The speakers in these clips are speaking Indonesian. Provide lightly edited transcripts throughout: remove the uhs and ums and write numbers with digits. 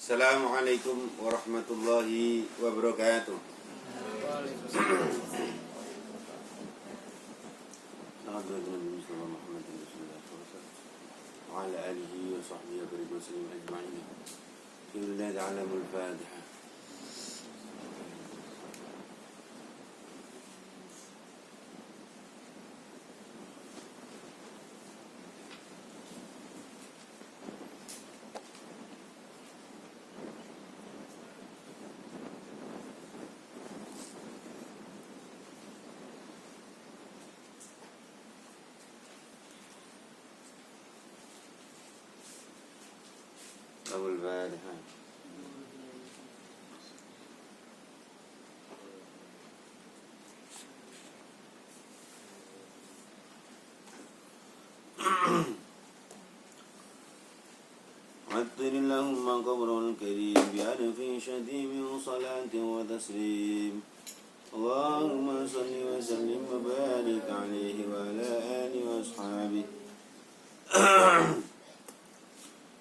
Assalamualaikum warahmatullahi wabarakatuh. وعلى آله وصحبه وسلم أجمعين. لله تعلم الفاتحة. أو الفاتحة. عطر اللهم قبر الكريم بألف شديد صلاة وتسليم. اللهم صل وسلم وبارك عليه وعلى آله وأصحابه.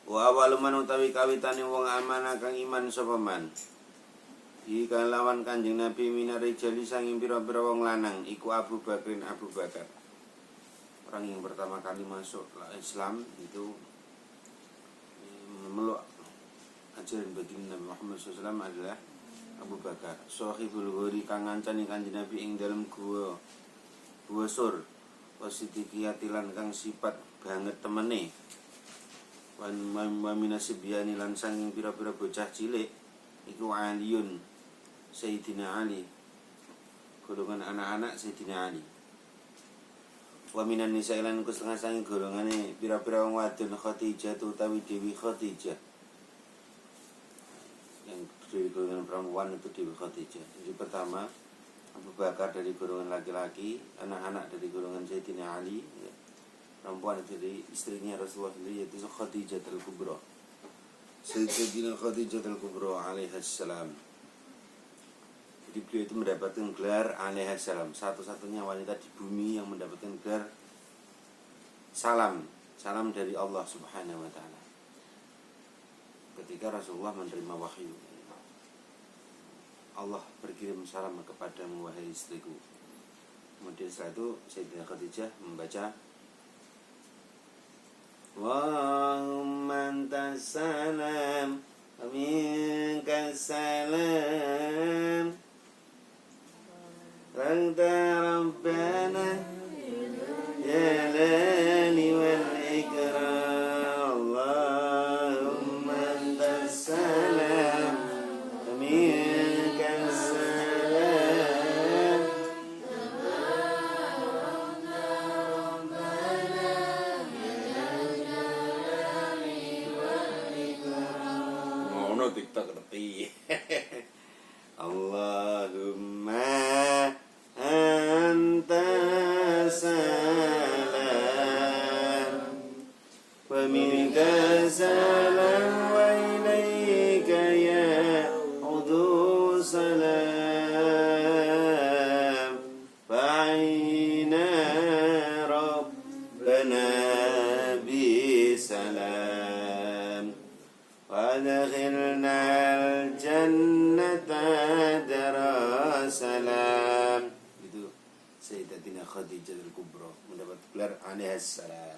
Wa awalu man utawi kawitane wong amanah kang iman sapa man iki lawan Kanjeng Nabi minare jali sanging pira-pira wong lanang iku Abu Bakar. Orang yang pertama kali masuk Islam itu memeluk ajaran baginda Nabi Muhammad SAW adalah Abu Bakar. Sahibul Ghori kang ngancani Kanjeng Nabi ing dalem gua sur positifiatilan kang sifat banget temene. Wa minasibyani lan sanging pira-pira bocah cilik iku Aliun Sayyidina Ali, golongan anak-anak Sayyidina Ali. Wa minan nisa lan setengah sanging golongane pira-pira wong wadon Khadijah utawi Dewi Khadijah, yang dari golongan perempuan itu Dewi Khadijah. Jadi pertama Abu Bakar dari golongan laki-laki, anak-anak dari golongan Sayyidina Ali, perempuan dari istrinya Rasulullah sendiri, yaitu Khadijah al-Kubra, Sayyidatina Khadijah al-Kubra alaihissalam. Jadi beliau itu mendapatkan gelar alaihissalam, satu-satunya wanita di bumi yang mendapatkan gelar salam dari Allah subhanahu wa ta'ala ketika Rasulullah menerima wahyu. Allah berkirim salam kepadamu wahai istriku. Kemudian setelah itu Sayyidatina Khadijah membaca Allahumma antas salam wa minkas salam anta rabbana jalali wal ikram. Allahumma antas salam wa minkas salam TikTok ngerti. Allahumma anta salam wa minka salam wa ilaika ya'udu salam fa'ina rabbana bisalam وادخلنا الجنة دار salam. Itu Sayyidatina Khadijah al-Kubra mendapat gelar alaihissalam.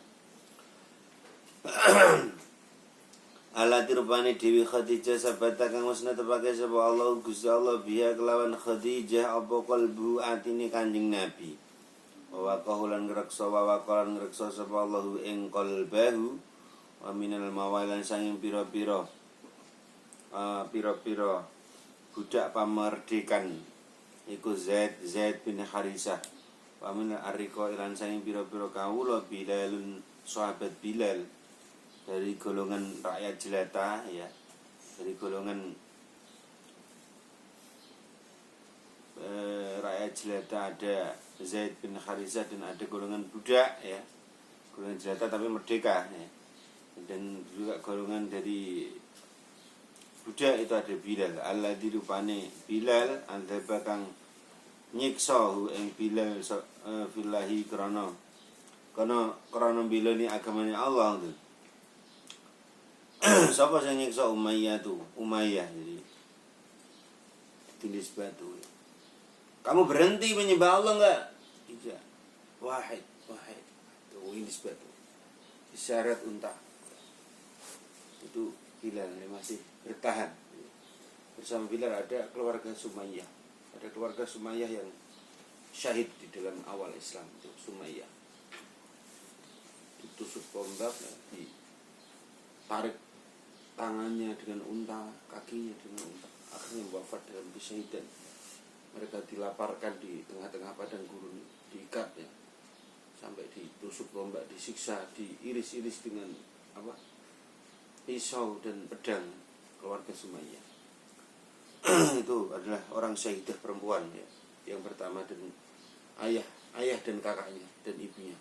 Alati rupane Dewi Khadijah sabata kang wis netepake sapa Allah Gusti Allah biya kelawan Khadijah apa kalbu atine Kanjeng Nabi. Wa qahulan ngreksa sapa Allah ing qalbahu wa minal mawalan sanging pira-pira budak pamerdekan iku Zaid bin Harisah. Wa minal ariqa lan sanging pira-pira kawula Bilalun sahabat Bilal dari golongan rakyat jelata, ya, dari golongan rakyat jelata ada Zaid bin Harisah dan ada golongan budak, ya, golongan jelata tapi merdeka, ya. Dan juga golongan dari budak itu ada Bilal. Allah dirupane Bilal adzaba kang nyiksa ing Bilal fillahi krana Bilal ni agamane Allah tu. Sapa sing nyiksa Umayyah tuh? Umayyah jadi tulis batu. Kamu berhenti menyembah Allah enggak? Tidak. Wahid. Tuh tulis batu. Isyarat unta. Itu Bilal masih bertahan. Bersama Bilal ada keluarga Sumayyah. Ada keluarga Sumayyah yang syahid di dalam awal Islam itu Sumayyah. Ditusuk tombak, ditarik tangannya dengan unta, kakinya dengan unta, akhirnya wafat dalam kesyahidan. Mereka dilaparkan di tengah-tengah padang gurun, diikat ya, sampai ditusuk tombak, disiksa, diiris-iris dengan pisau dan pedang. Keluarga Sumayyah itu adalah orang syahidah perempuan ya, yang pertama, dan ayah dan kakaknya dan ibunya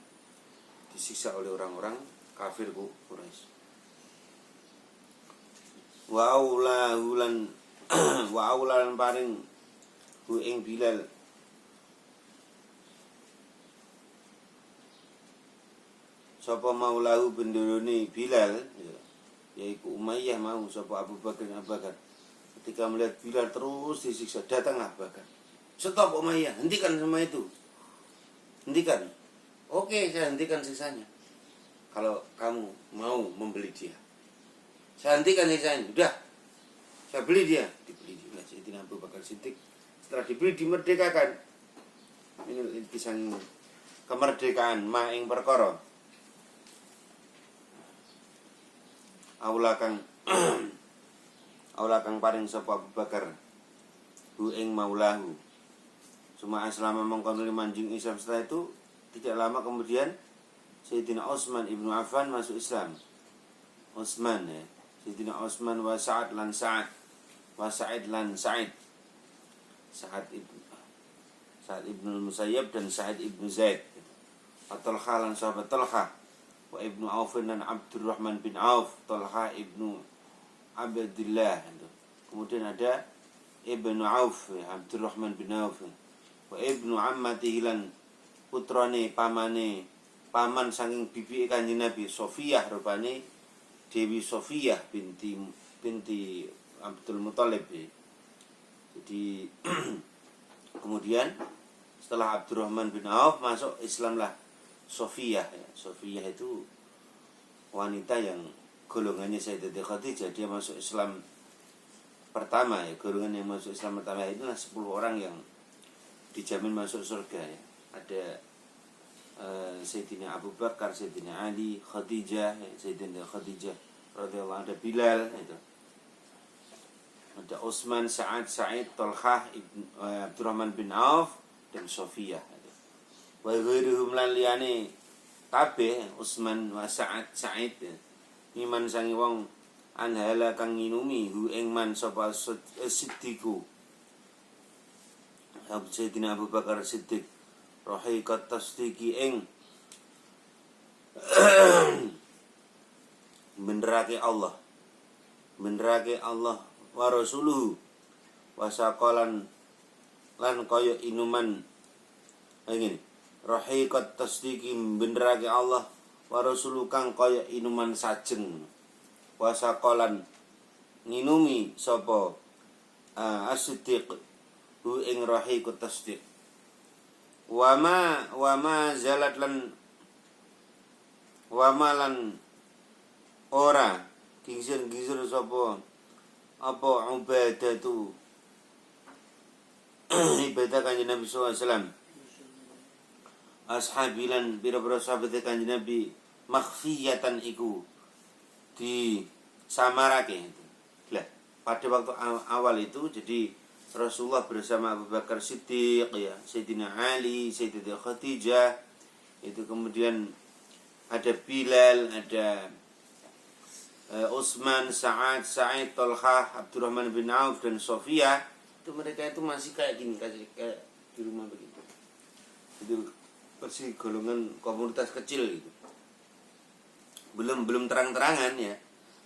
disiksa oleh orang-orang kafir Quraisy. Wa aulahulan paring hu ing Bilal sapa maulahu bendorone Bilal ya, yaiku Umayyah mau sapa Abu Bakar. Ketika melihat Bilal terus disiksa, datang Abu Bakar. Stop Umayyah, hentikan semua itu. Hentikan. Oke, saya hentikan sisanya. Kalau kamu mau membeli dia. Saya hentikan sisanya. Udah. Saya beli dia. Dibeli juga Sayyidina Abu Bakar Siddiq. Setelah dibeli dimerdekakan. Ini kisah kemerdekaan maing perkara. Aula kang paring sapa Abu Bakar hu ing maulahu. Cuma selama mengkondoli manjing Islam. Setelah itu tidak lama kemudian Sayyidina Utsman ibnu Affan masuk Islam. Utsman ya. Sayyidina Utsman wa Sa'ad lan Sa'ad wa Sa'id lan Sa'id. Sa'ad ibnu Musayyab dan Sa'id ibnu Zaid. Talha lan sahabat Talha wa ibnu Auf dan Abdurrahman bin Auf. Talha ibnu Abdullah. Kemudian ada ibnu Auf, Abdurrahman bin Auf. Wa ibnu ammatihi lan putrane paman saking bibi Kanjeng Nabi Sofiyah, rupane Dewi Sofiyah binti Abdul Muthalib. Jadi kemudian setelah Abdurrahman bin Auf masuk Islamlah Sofiyah. Sofiyah itu wanita yang golongannya Sayyidatina Khadijah. Dia masuk Islam pertama ya, golongan yang masuk Islam pertama itulah 10 orang yang dijamin masuk surga ya. Ada Sayyidina Abu Bakar, Sayyidina Ali, Khadijah, Sayyidina Khadijah radhiyallahu anha, ada Bilal itu. Ada Utsman, Sa'ad, Sa'id, Talhah, Abdurrahman bin Auf dan Sofiyah. Wa ghairuhum lan liyane kabeh Utsman wa Sa'ad, Sa'id iman sangi wong anhala kang nginumi hu ing man sapa Siddiqu. Sayyidina Abu Bakar Siddiq rahiqat tasdiqi ing benerake Allah wa rasuluhu wa saqalan lan kaya inuman ngene. Rahiqat tasdiqi benerake Allah wa rasuluhu kang kaya inuman sajeng. Wa saqalan nginumi sapa as-siddiq hu ing rahiqut tasdiq. Wa ma zalat lan ora gingzir sapa apa ibadah tu ibadah Kanjeng Nabi sallallahu alaihi wasallam. Ashabilan bira-bira sahabat Kanjeng Nabi makhfiyatan iku di samarake. Lah, pada waktu awal itu jadi Rasulullah bersama Abu Bakar Siddiq ya, Sayyidina Ali, Sayyidina Khadijah, itu kemudian ada Bilal, ada Utsman, Sa'ad, Sa'id, Talhah, Abdurrahman bin Auf dan Sofiyah. Itu mereka itu masih kayak gini, kayak di rumah begitu. Itu masih golongan komunitas kecil gitu. Belum terang-terangan ya.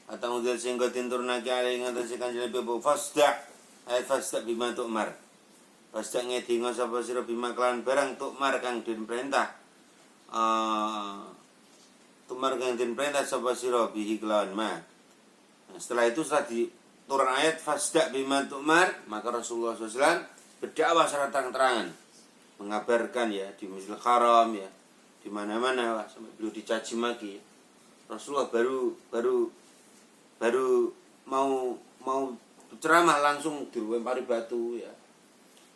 Atau udah sehingga tinturna kali ngatasi Kanjeng Nabi fasda' fasda' bima tu'mar. Fasda' ngedinga sapa sira bima kelan barang tu'mar kang den perintah. Tu'mar kang den perintah sapa sira bihi kelawan ma. Nah, setelah itu setelah diturun ayat fasda' bima tu'mar, maka Rasulullah SAW berdakwah secara terang-terangan, mengabarkan ya di Masjidil Haram ya, di mana-mana sampai beliau dicaci maki. Rasulullah baru mau ceramah langsung dilempari batu ya.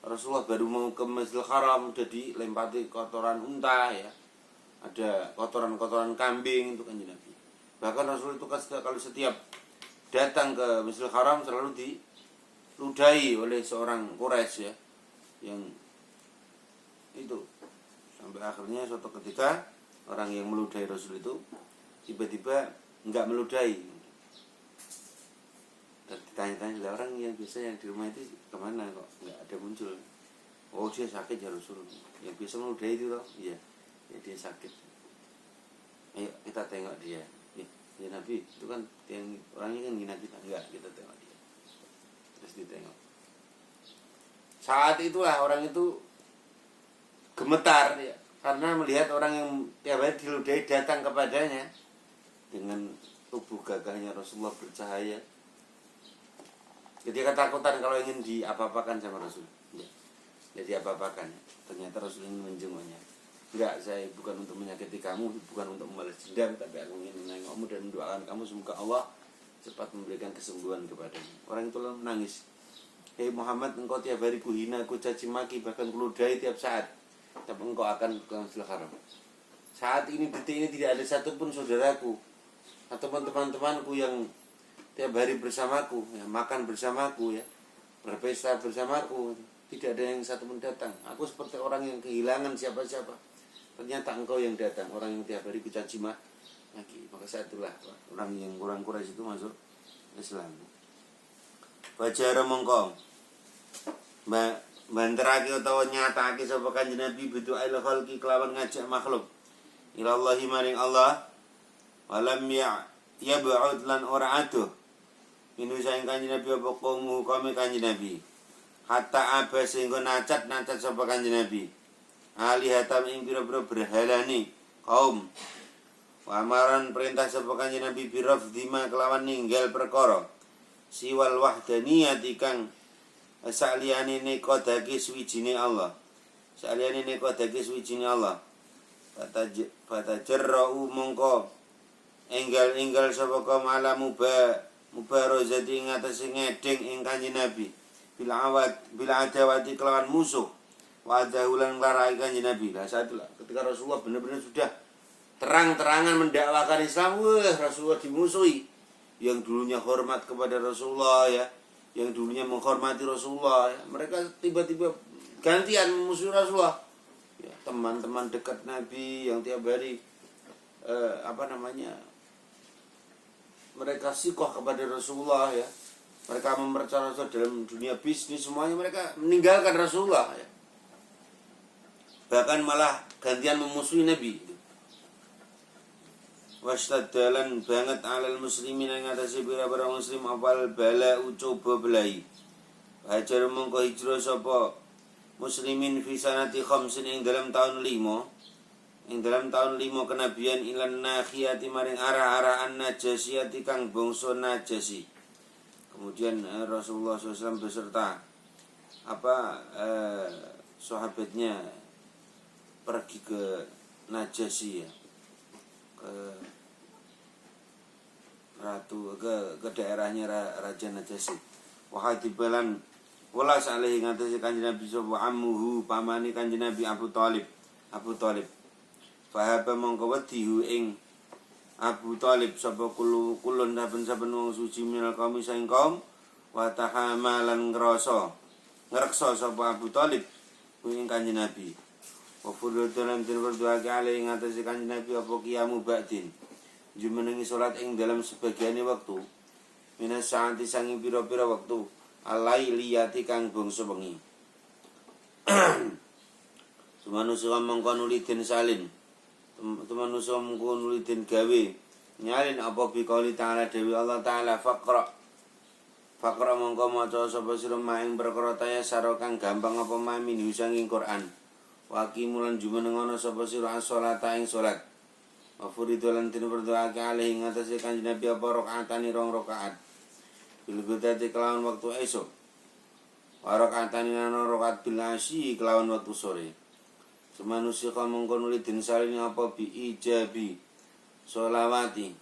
Rasulullah baru mau ke Masjidil Haram udah dilempari kotoran unta ya. Ada kotoran-kotoran kambing itu kan Nabi. Bahkan Rasul itu kalau setiap datang ke Masjidil Haram selalu diludahi oleh seorang Quraisy ya, yang itu sampai akhirnya suatu ketika orang yang meludahi Rasul itu tiba-tiba enggak meludahi. Dan ditanya-tanya, orang yang biasa yang di rumah itu kemana kok enggak ada muncul? Oh, dia sakit ya Rasul. Yang biasa meludahi itu loh, iya. Ya, dia sakit. Ayo kita tengok dia. Ya Nabi itu kan yang orangnya kan gina kita, enggak, kita tengok dia. Terus ditengok. Saat itulah orang itu gemetar ya, karena melihat orang yang tiap hari diludahi datang kepadanya dengan tubuh gagahnya Rasulullah bercahaya. Jadi ketakutan kalau ingin diapa-apakan sama Rasul. Ya. Jadi apa-apakan. Ternyata Rasul ingin menjenguknya. Enggak, saya bukan untuk menyakiti kamu, bukan untuk membalas dendam, tapi aku ingin menengokmu dan mendoakan kamu semoga Allah cepat memberikan kesembuhan kepadanya. Orang itu lalu menangis. Hei Muhammad, engkau tiap hari kuhina, ku caci maki, bahkan kuludahi tiap saat. Tapi engkau akan ke Masjidil Haram. Saat ini, detik ini tidak ada satupun saudaraku atau teman-temanku yang tiap hari bersamaku, ya, makan bersamaku, ya, berpesta bersamaku. Tidak ada yang satupun datang. Aku seperti orang yang kehilangan siapa-siapa. Ternyata engkau yang datang, orang yang tiap hari kucaci maki. Maka saat itulah orang yang kurang Quraisy itu masuk Islam. Bajara mongko banterake utawa nyatake sapa Kanjeng Nabi bidu ail khalqi kelawan ngajak makhluk ilallahi maring Allah walam yab'ud lan ora aduh minu saing Kanjeng Nabi apa kaum Kanjeng Nabi hatta aba sehingga nacat sapa Kanjeng Nabi alihatam ing pira-pira berhalane kaum wa amaran perintah sapa Kanjeng Nabi birafdima kelawan ninggal perkara siwal wahdaniyati kang saliyane nekodake suwijine Allah saliyane nekodake suwijine Allah fatajarra'u mongko enggal sapa kaum ala mubarozati ngatasi ngedeng ing Kanjeng Nabi bila adawati kelawan musuh wadahulan nglarai Kanjeng Nabi. Lah saat itulah ketika Rasulullah benar-benar sudah terang-terangan mendakwakan Islam, Rasulullah dimusuhi. Yang dulunya hormat kepada Rasulullah ya, yang dulunya menghormati Rasulullah ya, mereka tiba-tiba gantian memusuhi Rasulullah. Ya, teman-teman dekat Nabi yang tiap hari mereka sikoh kepada Rasulullah ya. Mereka mempercayai Rasul dalam dunia bisnis semuanya mereka meninggalkan Rasulullah ya. Bahkan malah gantian memusuhi Nabi. Wastadalan banget alal muslimin yang ngatasi pira-pira muslim apal bala ucoba belai. Hajar mongko hijrah sapa muslimin fi sanati khamsin ing dalam tahun 5. Ing dalam tahun 5 kenabian ilan nakhiyati maring arah-arahan najasiyati kang bangsa Najasi. Kemudian Rasulullah SAW beserta sahabatnya pergi ke Najasi ya, ke daerahnya Raja Najasi. Wahadibalan welas alaihi ngatasi Kanjeng Nabi sapa ammuhu pamani Kanjeng Nabi Abu Thalib. Fahaba mongko wedihu ing Abu Thalib sapa kulun saben wong suci minal kaum saing kaum wa tahamalan ngreksa sapa Abu Thalib ing Kanjeng Nabi. Wa furdalan den berdoake alaihi ngatasi Kanjeng Nabi apa qiyamu ba'din. Jumenengi salat ing dalam sebagiane wektu minas saati sangi pira-pira wektu alailiyati kang bangsa bengi. Manusia mongko nuli den salin. Manusia mongko nuli den gawe nyalin apa biqauli ta'ala dewi Allah ta'ala faqra mongko maca sapa sira maing perkara taya sara kang gampang apa mamin husanging Quran. Waqimulan jumeneng ana sapa sira as-sholata ing salat. Wafuridolan tin berdoa ke alaihi ngatasi Kanjeng Nabi apa rakaatani 2 rakaat. bil ghadati kelawan waktu esok. Wa rakaatani ana rakaat bil asyi kelawan waktu sore. Semanusia mongko nuli den salini apa bi ijabi sholawati.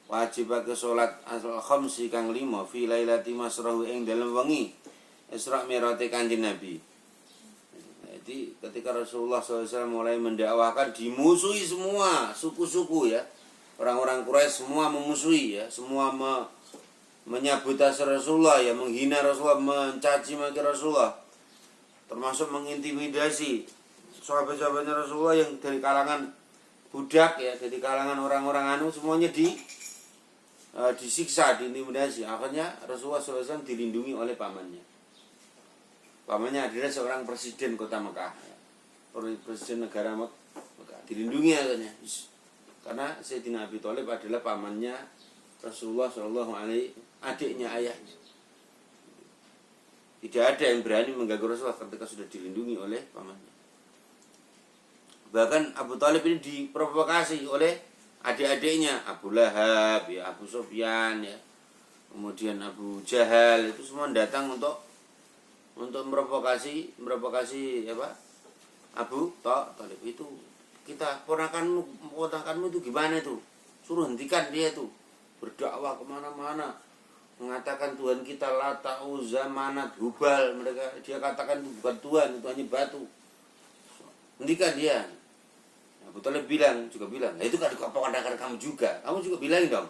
Wajibake salat asal khamsi kang 5 fi lailati masrahu ing dalem wengi Isra Mi'raj Kanjeng Nabi. Jadi ketika Rasulullah SAW mulai mendakwahkan, dimusuhi semua suku-suku ya. Orang-orang Quraisy semua memusuhi ya, semua menyabotase Rasulullah ya, menghina Rasulullah, mencaci maki Rasulullah. Termasuk mengintimidasi sahabat-sahabatnya Rasulullah yang dari kalangan budak ya, dari kalangan orang-orang semuanya disiksa, diintimidasi. Akhirnya Rasulullah SAW dilindungi oleh pamannya. Pamannya adalah seorang presiden kota Mekah, presiden negara Mekah, dilindungi akhirnya. Karena Sayyidina Abi Thalib adalah pamannya Rasulullah SAW, adiknya ayahnya. Tidak ada yang berani mengganggu Rasulullah ketika sudah dilindungi oleh pamannya. Bahkan Abu Thalib ini diprovokasi oleh adik-adiknya, Abu Lahab, ya, Abu Sufyan, ya, kemudian Abu Jahal, itu semua datang untuk memprovokasi apa? Abu Thalib itu, kita ponakanmu itu gimana itu? Suruh hentikan dia itu, berdakwah kemana-mana, mengatakan Tuhan kita Lata, Uzza, Manat, Hubal, dia katakan itu bukan Tuhan, itu hanya batu. Hentikan dia. Abu Thalib juga bilang, itu kan keponakan kamu juga bilang dong.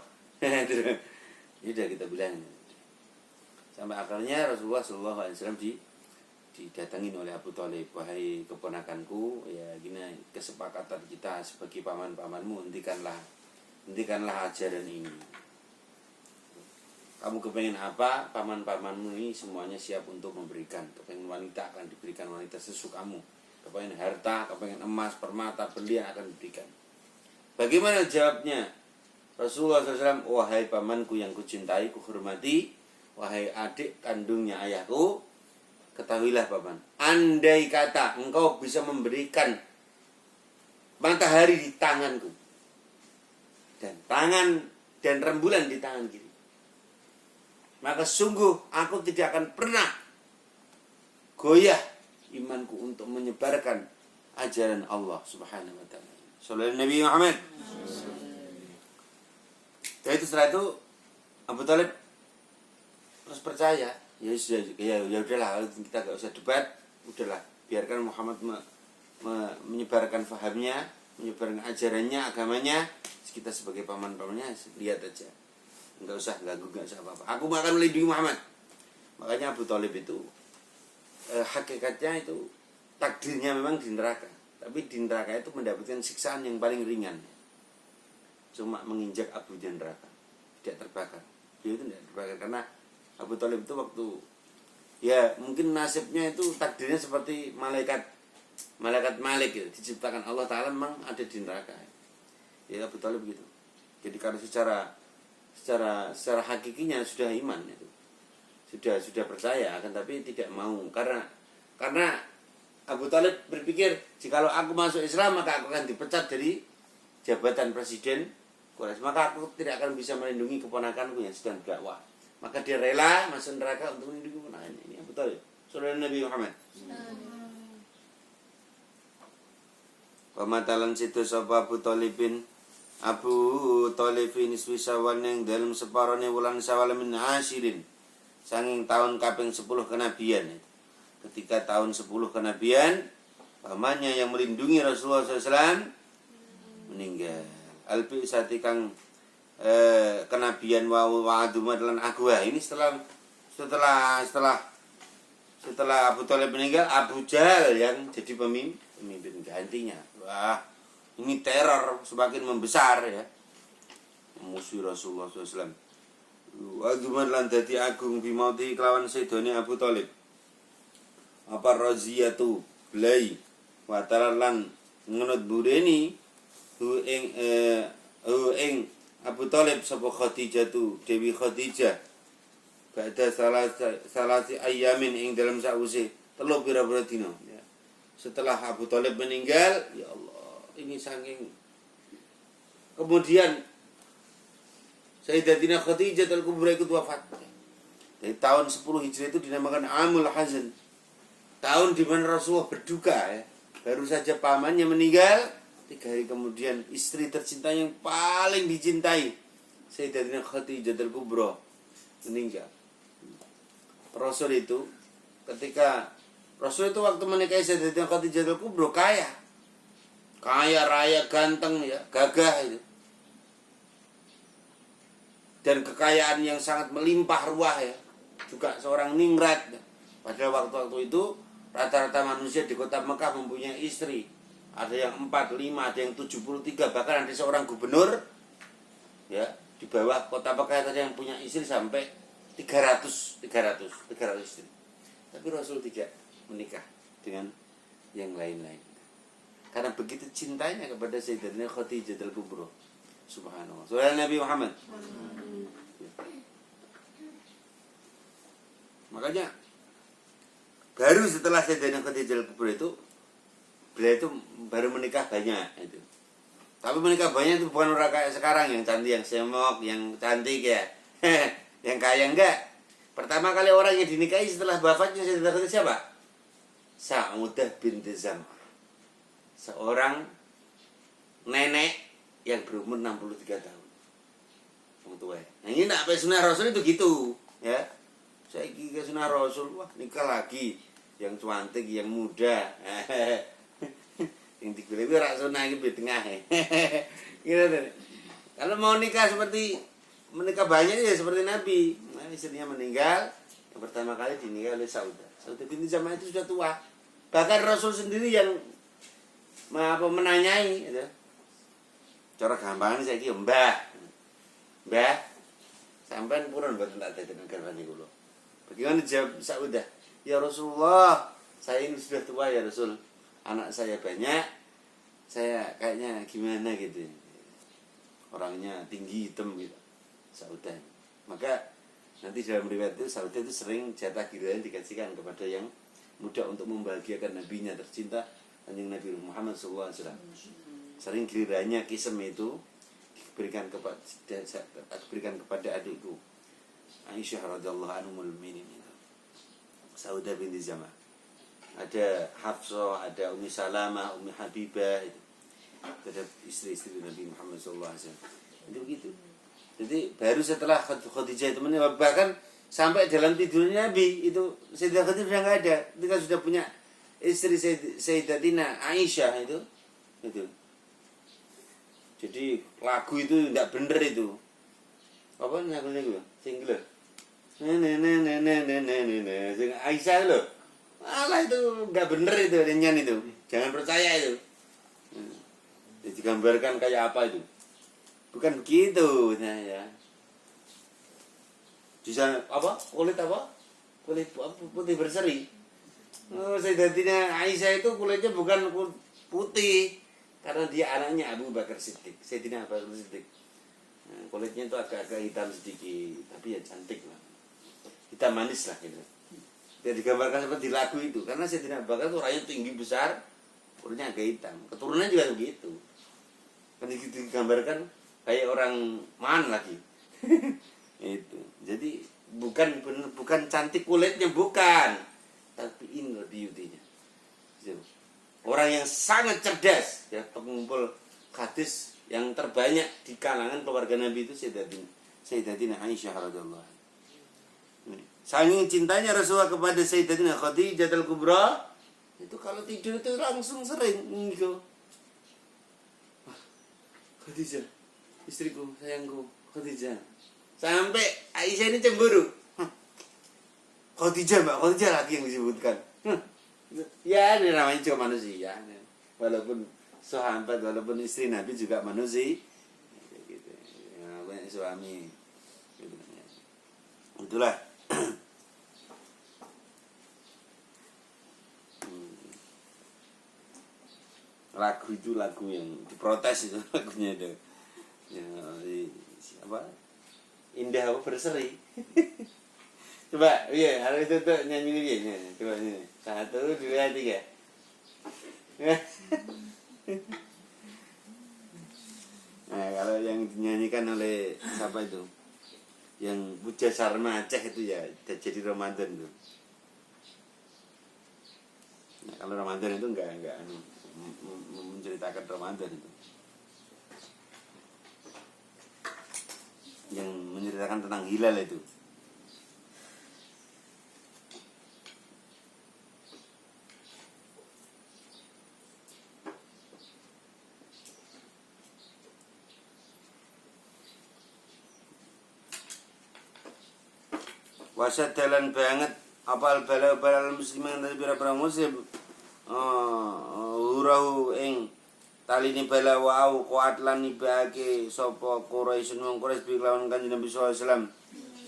Sudah kita bilang. Sampai akhirnya Rasulullah SAW didatangin oleh Abu Thalib, wahai keponakanku, ya gini kesepakatan kita sebagai paman-pamanmu, hentikanlah ajaran ini. Kamu kepengen apa? Paman-pamanmu ini semuanya siap untuk memberikan. Kepengen wanita akan diberikan wanita sesuka kamu. Kepengen harta, kepengen emas, permata, berlian akan diberikan. Bagaimana jawabnya? Rasulullah SAW, wahai pamanku yang kucintai, kuhormati, wahai adik kandungnya ayahku, ketahuilah paman, andai kata engkau bisa memberikan matahari di tanganku dan rembulan di tangan kiri, maka sungguh aku tidak akan pernah goyah imanku untuk menyebarkan ajaran Allah Subhanahu wa taala. Sallallahu Nabi Muhammad. Jadi setelah itu Abu Thalib terus percaya, ya udahlah, kita gak usah debat, udahlah biarkan Muhammad menyebarkan fahamnya, menyebarkan ajarannya, agamanya, kita sebagai paman-pamannya lihat aja, nggak usah ganggu, nggak usah apa-apa, aku akan melindungi Muhammad. Makanya Abu Thalib itu hakikatnya itu takdirnya memang di neraka, tapi di neraka itu mendapatkan siksaan yang paling ringan, cuma menginjak abu di neraka, tidak terbakar. Dia itu tidak terbakar karena Abu Thalib itu waktu, ya mungkin nasibnya itu takdirnya seperti malaikat Malik gitu, diciptakan Allah Ta'ala memang ada di neraka. Ya Abu Thalib gitu. Jadi kalau secara hakikinya sudah iman itu, sudah percaya, akan tapi tidak mau karena Abu Thalib berpikir, jikalau aku masuk Islam maka aku akan dipecat dari jabatan presiden Quraisy, maka aku tidak akan bisa melindungi keponakanku yang sedang dakwah. Maka dia rela masuk neraka untuk melindungi keponakannya. Ini Abu Thalib, saudara Nabi Muhammad. Pematalan situ sapa Abu Thalibin iswisawan yang dalam separone wulan Syawal min asyirin, sanging tahun kaping 10 kenabian. Ketika tahun 10 kenabian, pamannya yang melindungi Rasulullah SAW meninggal. Albi sati kang kenabian wa aduma dalan agwa. Ini setelah Abu Thalib meninggal, Abu Jahal yang jadi pemimpin gantinya. Wah, ini teror semakin membesar ya, musuh Rasulullah SAW. Aduma lan dadi agung bimauti kelawan sedone Abu Thalib. Apa raziyatu belai wa talalan ngenut bureni hu ing Abu Thalib sapa Khadijah tu Dewi Khadijah ba'da salasi ayamin ing dalam sause telu pira-pira dina ya. Setelah Abu Thalib meninggal, ya Allah, ini saking kemudian Sayyidatina Khadijah Al-Kubra ikut wafat. Dari tahun 10 Hijriah itu dinamakan Amul Hazan. Tahun di mana Rasulullah berduka ya. Baru saja pamannya meninggal, 3 hari kemudian istri tercinta yang paling dicintai, Sayyidatina Khadijah Al-Kubra, meninggal. Rasul itu waktu menikahi Sayyidatina Khadijah Al-Kubra kaya raya, ganteng ya, gagah itu. Dan kekayaan yang sangat melimpah ruah ya. Juga seorang Nimrod. Pada waktu-waktu itu rata-rata manusia di kota Mekah mempunyai istri. Ada yang 4, 5, ada yang 73. Bahkan ada seorang gubernur ya, di bawah kota Mekah ada yang punya istri sampai 300 istri. Tapi Rasul tidak menikah dengan yang lain-lain. Karena begitu cintanya kepada Sayyidatina Khadijah Al-Kubra. Subhanallah. Surah Nabi Muhammad. Makanya baru setelah Sayyidatina Khadijah Al-Kubra itu, beliau itu baru menikah banyak itu. Tapi menikah banyak itu bukan orang kayak sekarang yang cantik, yang semok, yang cantik ya. Yang kaya enggak. Pertama kali orang yang dinikahi setelah wafatnya Sayyidatina Khadijah siapa? Sa'udah binti Zam'ah. Seorang nenek yang berumur 63 tahun. Orang tua. Nah ini nak sampai sunnah Rasul itu gitu, ya. Saya ke sunnah Rasul, wah nikah lagi yang cantik, yang muda. Yang dipilih rak sunnah iki di tengah. Gitu. Kalau mau nikah seperti menikah banyak ya seperti Nabi. Nah, istrinya meninggal, yang pertama kali dinikah oleh Saudah. Saudah binti Zam'ah itu sudah tua. Bahkan Rasul sendiri yang menanyai gitu. Cara gampang saya ki Mbah. Mbah, sampean purun mboten tak dadekno garwane kula. Bagaimana jawab Saudah? Ya Rasulullah, saya ini sudah tua ya Rasul. Anak saya banyak. Saya kayaknya gimana gitu. Orangnya tinggi hitam gitu. Saudah. Maka nanti dalam riwayat itu Saudah itu sering jatah giliran dikasihkan kepada yang muda untuk membahagiakan nabinya tercinta Kanjeng Nabi Muhammad SAW. Sering gilirannya kisem itu diberikan kepada adikku Aisyah radhiyallahu anha ummul mukminin. Saudah binti Zam'ah. Ada Hafsah, ada Ummi Salamah, Ummi Habibah itu. Ada istri-istri Nabi Muhammad SAW. Itu begitu. Jadi baru setelah Khadijah itu meninggal, bahkan sampai dalam tidurnya Nabi itu Sayyidatina Khadijah sudah enggak ada. Ketika sudah punya istri Sayyidatina Aisyah itu. Jadi lagu itu tidak bener itu. Apa lagunya gue? Single. Sing Aisyah loh. Alah itu enggak bener itu nyanyi itu. Jangan percaya itu. Jadi digambarkan kayak apa itu? Bukan begitu ya. Di sana apa? Kulit apa? Kulit putih berseri. Oh, Sayyidatina Aisyah itu kulitnya bukan putih karena dia anaknya Abu Bakar Siddiq. Sayyidina Abu Bakar Siddiq. Nah, kulitnya itu agak-agak hitam sedikit, tapi ya cantik lah. Hitam manis lah gitu. Dia digambarkan seperti lagu itu karena Sayyidina Abu Bakar itu orangnya tinggi besar, kulitnya agak hitam. Keturunannya juga begitu. Kan digambarkan kayak orang man lagi. Itu. Jadi bukan cantik kulitnya, bukan, tapi inner beauty-nya. Orang yang sangat cerdas, ya, pengumpul hadis yang terbanyak di kalangan keluarga Nabi itu Sayyidatina Aisyah radhiyallahu anha. Saking cintanya Rasulullah kepada Sayyidatina Khadijah Al-Kubra, itu kalau tidur itu langsung sering gitu. Khadijah, istriku, sayangku, Khadijah. Sampai Aisyah ini cemburu. Khadijah, Mbak, Khadijah lagi yang disebutkan. Ya, ini namanya juga manusia. Walaupun sahabat, walaupun istri Nabi juga manusia. Gitu. Ya, banyak suami. Gitu. Itulah. Lagu itu lagu yang diprotes itu lagunya itu. Ya, apa? Indah apa berseri. Coba, iya, harus itu tuh nyanyi ini. Coba ini. 1, 2, 3. Nah, kalau yang dinyanyikan oleh siapa itu? Yang Puja Sarma Aceh itu ya jadi Ramadan tuh. Nah, kalau Ramadan itu enggak menceritakan Ramadan itu. Yang menceritakan tentang hilal itu. Wasat dalan banget apal bala muslimin dari pira-pira muslim urahu ing talini bala wa'au kuat lan nibake sapa Quraisy wong Quraisy bi lawan Kanjeng Nabi sallallahu alaihi wasallam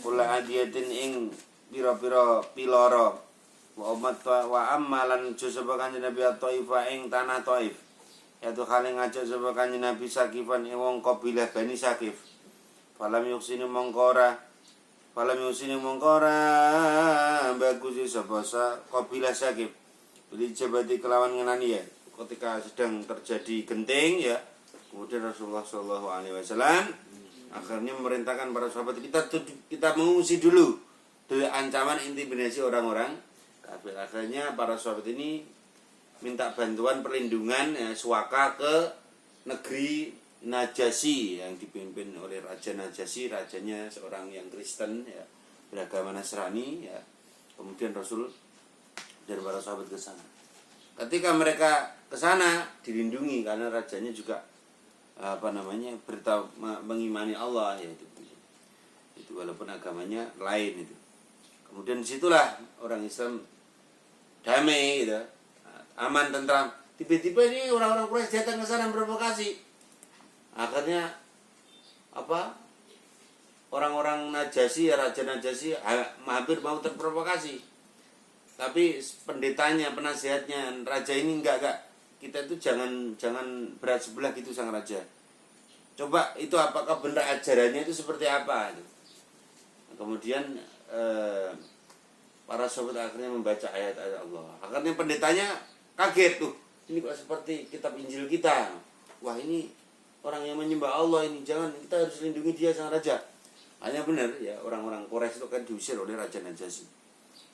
kula adiyatin ing pira-pira piloro wa umat wa ammalan sapa Kanjeng Nabi Thaifah ing tanah Thaif yaitu kali ngajak sapa Kanjeng Nabi Sakifan ing wong kabilah Bani Sakif falam yuksini mongkora bagus sapa kabilah Sakif beli jabati kelawan ngenani ya ketika sedang terjadi genting ya kemudian Rasulullah Shallallahu Alaihi Wasallam akhirnya memerintahkan para sahabat kita mengungsi dulu dari ancaman intimidasi orang-orang kafir. Akhirnya para sahabat ini minta bantuan perlindungan suaka ke negeri Najasyi yang dipimpin oleh Raja Najasyi, rajanya seorang yang Kristen ya, beragama Nasrani ya. Kemudian Rasul dan para sahabat ke sana. Ketika mereka ke sana dilindungi karena rajanya juga mengimani Allah ya itu walaupun agamanya lain itu. Kemudian disitulah orang Islam damai gitu, aman tentram. Tiba-tiba ini orang-orang Quraisy datang ke sana provokasi. Akhirnya orang-orang Najasyi, Raja Najasyi hampir mau terprovokasi. Tapi pendetanya, penasihatnya raja ini enggak. Kita itu jangan berat sebelah gitu sang raja. Coba itu apakah benar ajarannya itu seperti apa? Kemudian para sahabat akhirnya membaca ayat-ayat Allah. Akhirnya pendetanya kaget tuh. Ini kok seperti kitab Injil kita. Wah, ini orang yang menyembah Allah ini, jangan, kita harus lindungi dia sang raja. Hanya benar ya, orang-orang Quraisy itu kan diusir oleh Raja Najasyi.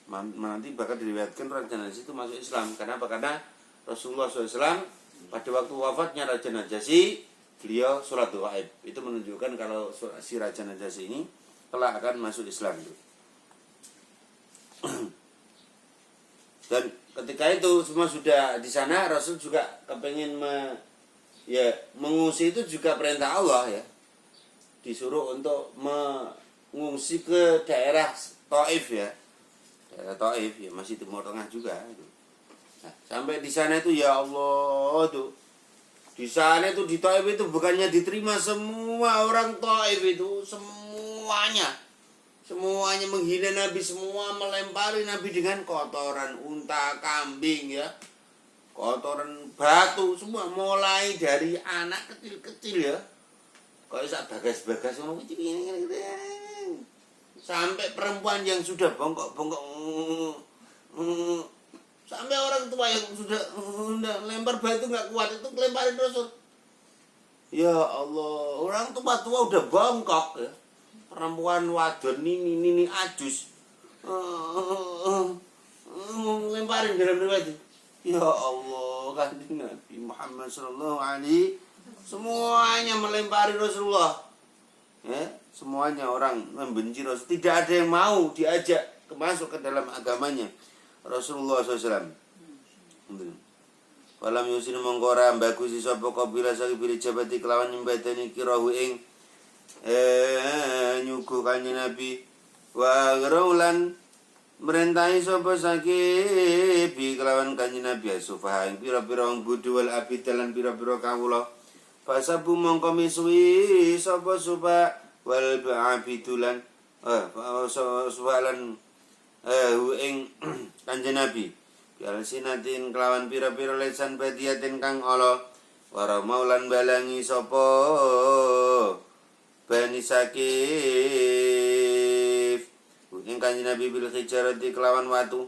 Nanti bahkan diriwayatkan Raja Najasyi itu masuk Islam. Kenapa? Karena Rasulullah SAW pada waktu wafatnya Raja Najasyi, beliau sholat gaib. Itu menunjukkan kalau si Raja Najasyi ini telah akan masuk Islam itu. Dan ketika itu semua sudah di sana, Rasul juga kepengen mengungsi itu juga perintah Allah ya. Disuruh untuk mengungsi ke daerah Thaif ya. Daerah Thaif ya, masih Timur Tengah juga itu. Nah, sampai di sana itu ya Allah tuh. Di sana itu di Thaif itu bukannya diterima semua orang Thaif itu, semuanya menghina Nabi, semua melempari Nabi dengan kotoran unta, kambing ya. Kotoran batu semua, mulai dari anak kecil-kecil ya, kayak sak bagas-bagas ngono sampai perempuan yang sudah bongkok-bongkok, sampai orang tua yang sudah lempar batu nggak kuat itu lemparin Rasul. Ya Allah, orang tua udah bongkok ya, perempuan wadon ini ajus lemparin dalam batu. Ya Allah, Kanjeng Nabi Muhammad sallallahu alaihi semuanya melempari Rasulullah. Ya, semuanya orang membenci Rasul. Tidak ada yang mau diajak masuk ke dalam agamanya Rasulullah SAW. Falam yusin mongkora bagusi sapa kabilah saking pilih jabati kelawan nyembadani kirahu ing nyuguh Kanjeng Nabi wa graulan merintahi sapa Sakif bi kelawan Kanjeng Nabi sufaha ing pira-pira wong bodho wal abid lan pira-pira kawula fasabu mongko misuwi sapa sufa wal abidulan suwalan ing Kanjeng Nabi bial sinatin kelawan pira-pira lesan badiatin kang ala wara maulan balangi sapa Bani Sakif ing Kanjeng Nabi bil hijarati kelawan watu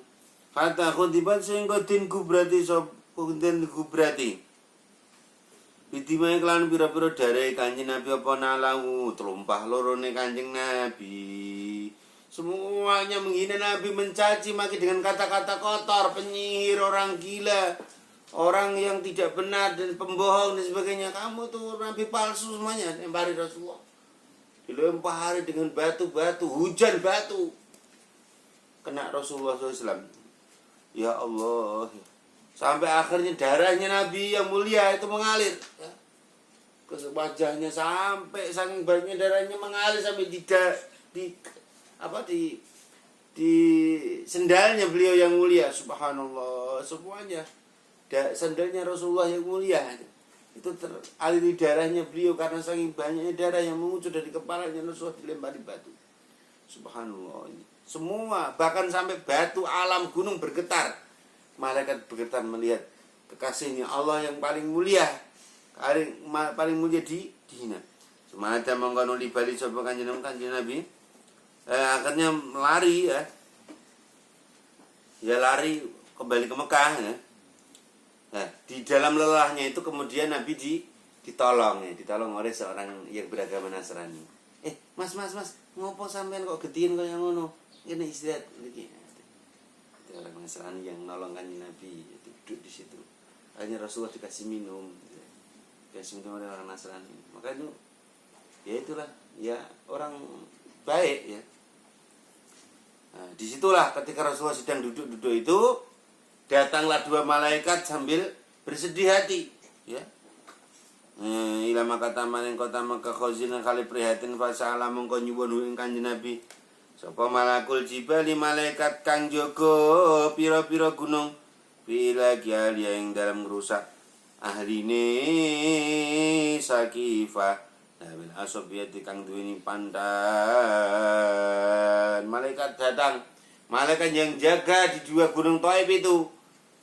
hatta khutibat sehingga din gubrati sop den gubrati Bidimai kelan pira-pira dari Kanjeng Nabi apa nalahu telumpah lorone Kanjeng Nabi. Semuanya menghina Nabi, mencaci maki dengan kata-kata kotor, penyihir, orang gila, orang yang tidak benar dan pembohong dan sebagainya. Kamu tuh Nabi palsu semuanya, lempari Rasulullah. Dilempari dengan batu-batu, hujan batu. Kena Rasulullah SAW. Ya Allah. Sampai akhirnya darahnya Nabi yang mulia itu mengalir. Ya. Ke wajahnya sampai saking banyaknya darahnya mengalir sampai di sendalnya beliau yang mulia. Subhanallah, semuanya. Sendalnya Rasulullah yang mulia itu teraliri darahnya beliau karena saking banyaknya darah yang mengucur dari kepalanya. Rasulullah dilempari batu. Subhanallah. Semua, bahkan sampai batu, alam, gunung bergetar. Malaikat bergetar melihat kekasihnya Allah yang paling mulia, paling mulia dihina. Semacam mengkono li bali sapa kanjeng Nabi. Akhirnya lari ya. Ya lari kembali ke Mekah ya. Nah, di dalam lelahnya itu kemudian Nabi ditolong oleh seorang yang beragama Nasrani. Mas, ngopo sampean kok gedien kaya ngono? Ini istirahat iki. Itu orang Nasrani yang nolong Kanjeng Nabi, itu duduk di situ. Akhirnya Rasulullah dikasih minum. Dikasih minum oleh orang Nasrani. Maka itu ya itulah ya orang baik ya. Nah, disitulah ketika Rasulullah sedang duduk-duduk itu datanglah dua malaikat sambil bersedih hati ya. Ilama kata maning kota Mekah khazina kali prihatin fasala mongko nyuwun ing Kanjeng Nabi. Sapa malakul jibali malaikat kang jaga pira-pira gunung bila kiali yang dalam merusak ahline Sakifah bil asobiyati kang duweni pandan. Malaikat datang, malaikat yang jaga di dua gunung Thaif itu.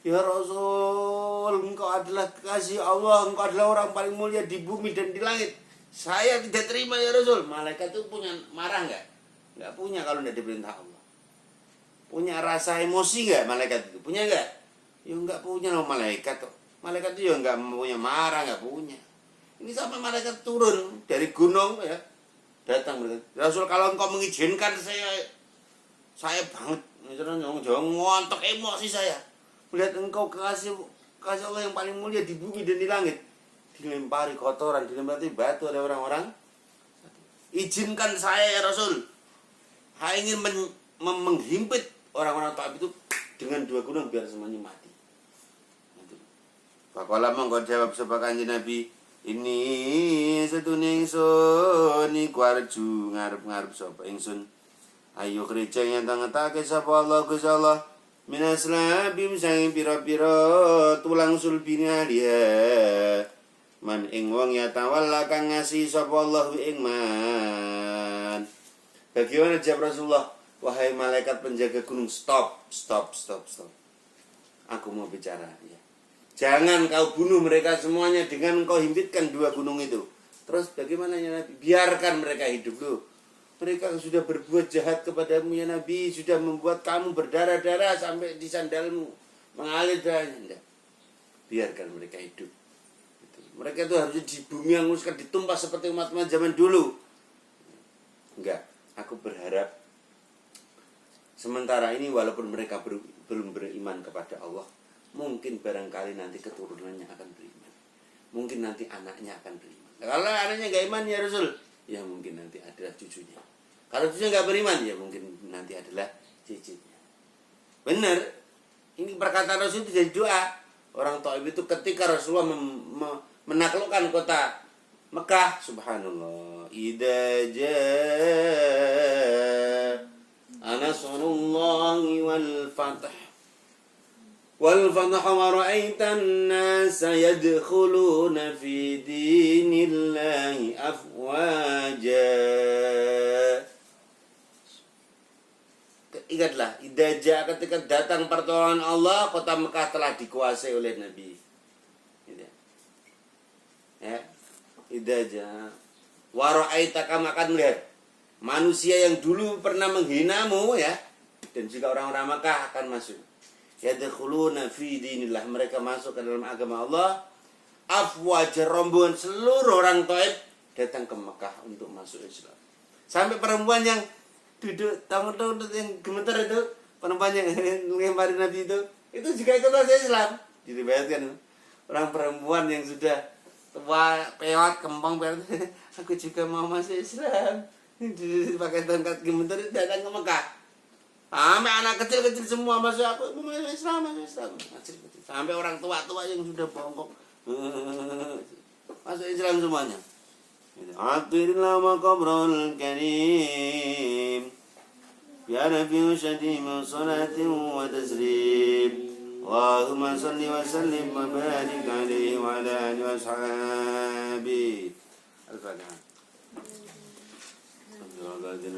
Ya Rasul, engkau adalah kekasih Allah, engkau adalah orang paling mulia di bumi dan di langit. Saya tidak terima ya Rasul. Malaikat itu punya marah enggak? Enggak punya kalau tidak diperintah Allah. Punya rasa emosi enggak malaikat itu? Punya enggak? Ya enggak punya loh malaikat tuh. Malaikat itu ya enggak punya marah, enggak punya. Ini sampai malaikat turun dari gunung ya. Datang mereka. Rasul kalau engkau mengizinkan saya banget. Jangan ngontok emosi saya. Melihat engkau kasih Allah yang paling mulia di bumi dan di langit. Dilempari kotoran, dilempari batu oleh orang-orang. Izinkan saya ya Rasul. Saya ingin menghimpit orang-orang Taif itu dengan dua gunung biar semuanya mati. Faqala mongko jawab sapa Kanjeng Nabi, ini setune ingsun iku arju ngarep-ngarep sapa ingsun. Ayo gereja yang tangetake sapa Allah Gusti Allah. Minaslabim sang pira-pira tulang sulbina dia. Man ing wong ya tawalla kang ngasih sapa Allah ing man. Bagaimana jawab Rasulullah? Wahai malaikat penjaga gunung, stop. Aku mau bicara ya. Jangan kau bunuh mereka semuanya dengan kau himpitkan dua gunung itu. Terus bagaimana ya Nabi? Biarkan mereka hidup dulu. Mereka sudah berbuat jahat kepadamu ya Nabi, sudah membuat kamu berdarah-darah sampai di sandalmu mengalir darahnya. Biarkan mereka hidup. Mereka itu harusnya di bumi yang muskan ditumpas seperti umat-umat zaman dulu. Enggak, aku berharap sementara ini walaupun mereka belum beriman kepada Allah, mungkin barangkali nanti keturunannya akan beriman. Mungkin nanti anaknya akan beriman. Kalau anaknya enggak iman ya Rasul, ya mungkin nanti adalah cucunya. Kalau cucunya enggak beriman, ya mungkin nanti adalah cicitnya. Benar. Ini perkataan Rasul itu jadi doa. Orang Thaif itu ketika Rasulullah menaklukkan kota Mekah, subhanallah, idza jaa nasrullahi wal fath wa ra'aitan nasa yadkhuluna fi dinillahi afwaja. Ingatlah, idza ketika datang pertolongan Allah, kota Mekah telah dikuasai oleh Nabi. Ya, idza wa ra'aita kamu akan melihat manusia yang dulu pernah menghinamu ya, dan juga orang-orang Mekah akan masuk. Yadkhuluna fi dinillah, mereka masuk ke dalam agama Allah afwaja rombongan seluruh orang Taif datang ke Mekah untuk masuk Islam. Sampai perempuan yang duduk tamu yang gemeter itu, perempuan yang ngelempari Nabi itu juga ikut masuk Islam. Diriwayatkan orang perempuan yang sudah tua, peot, kembang, aku juga mau masuk Islam. Pakai tongkat gemeter datang ke Mekah. Sampai anak kecil-kecil semua masuk, aku mau masuk Islam, kecil-kecil. Sampai orang tua-tua yang sudah bongkok masuk Islam semuanya. Atirna maqabrul karim ya nabi syadim salatin wa taslim Allahumma salli wa sallim wa barik alaihi wa ala alihi wa ashabi. Al-Fatihah. Alhamdulillah,